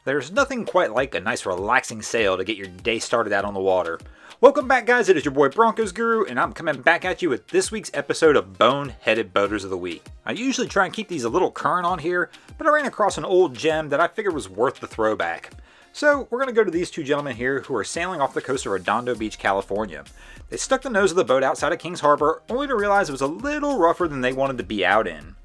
There's nothing quite like a nice relaxing sail to get your day started out on the water. Welcome back, guys. It is your boy Broncos Guru, and I'm coming back at you with this week's episode of Boneheaded Boaters of the Week. I usually try and keep these a little current on here, but I ran across an old gem that I figured was worth the throwback. So we're going to go to these two gentlemen here who are sailing off the coast of Redondo Beach, California. They stuck the nose of the boat outside of Kings Harbor, only to realize it was a little rougher than they wanted to be out in.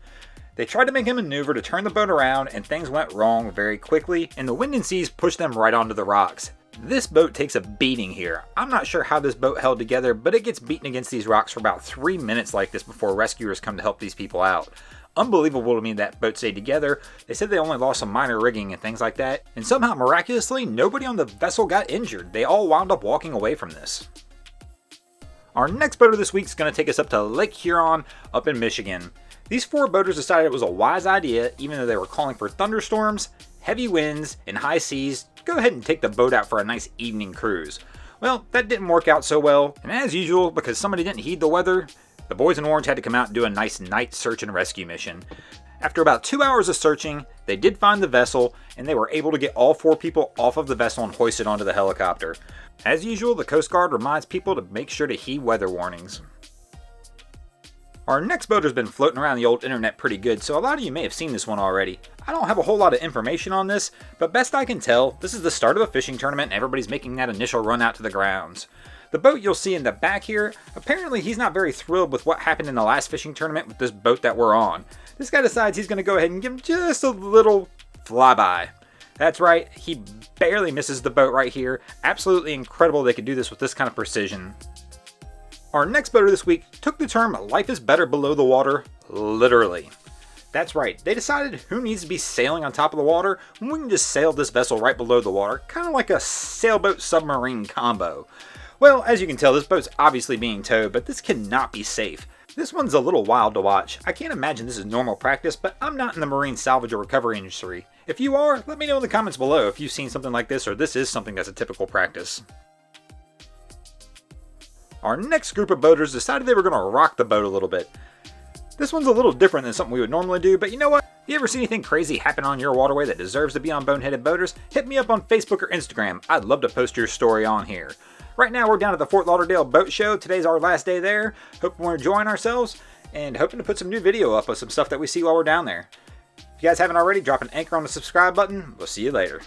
They tried to make a maneuver to turn the boat around, and things went wrong very quickly, and the wind and seas pushed them right onto the rocks. This boat takes a beating here. I'm not sure how this boat held together, but it gets beaten against these rocks for about 3 minutes like this before rescuers come to help these people out. Unbelievable to me that boat stayed together. They said they only lost some minor rigging and things like that, and somehow miraculously nobody on the vessel got injured. They all wound up walking away from this. Our next boater this week is going to take us up to Lake Huron up in Michigan. These four boaters decided it was a wise idea, even though they were calling for thunderstorms, heavy winds, and high seas, to go ahead and take the boat out for a nice evening cruise. Well, that didn't work out so well, and as usual, because somebody didn't heed the weather, the boys in orange had to come out and do a nice night search and rescue mission. After about 2 hours of searching, they did find the vessel, and they were able to get all four people off of the vessel and hoisted onto the helicopter. As usual, the Coast Guard reminds people to make sure to heed weather warnings. Our next boater's been floating around the old internet pretty good, so a lot of you may have seen this one already. I don't have a whole lot of information on this, but best I can tell, this is the start of a fishing tournament and everybody's making that initial run out to the grounds. The boat you'll see in the back here, apparently he's not very thrilled with what happened in the last fishing tournament with this boat that we're on. This guy decides he's going to go ahead and give him just a little flyby. That's right, he barely misses the boat right here. Absolutely incredible they could do this with this kind of precision. Our next boater this week took the term "life is better below the water" literally. That's right, they decided who needs to be sailing on top of the water when we can just sail this vessel right below the water, kind of like a sailboat submarine combo. Well, as you can tell, this boat's obviously being towed, but this cannot be safe. This one's a little wild to watch. I can't imagine this is normal practice, but I'm not in the marine salvage or recovery industry. If you are, let me know in the comments below if you've seen something like this or this is something that's a typical practice. Our next group of boaters decided they were going to rock the boat a little bit. This one's a little different than something we would normally do, but you know what? If you ever see anything crazy happen on your waterway that deserves to be on Boneheaded Boaters, hit me up on Facebook or Instagram. I'd love to post your story on here. Right now we're down at the Fort Lauderdale Boat Show. Today's our last day there. Hope we're enjoying ourselves and hoping to put some new video up of some stuff that we see while we're down there. If you guys haven't already, drop an anchor on the subscribe button. We'll see you later.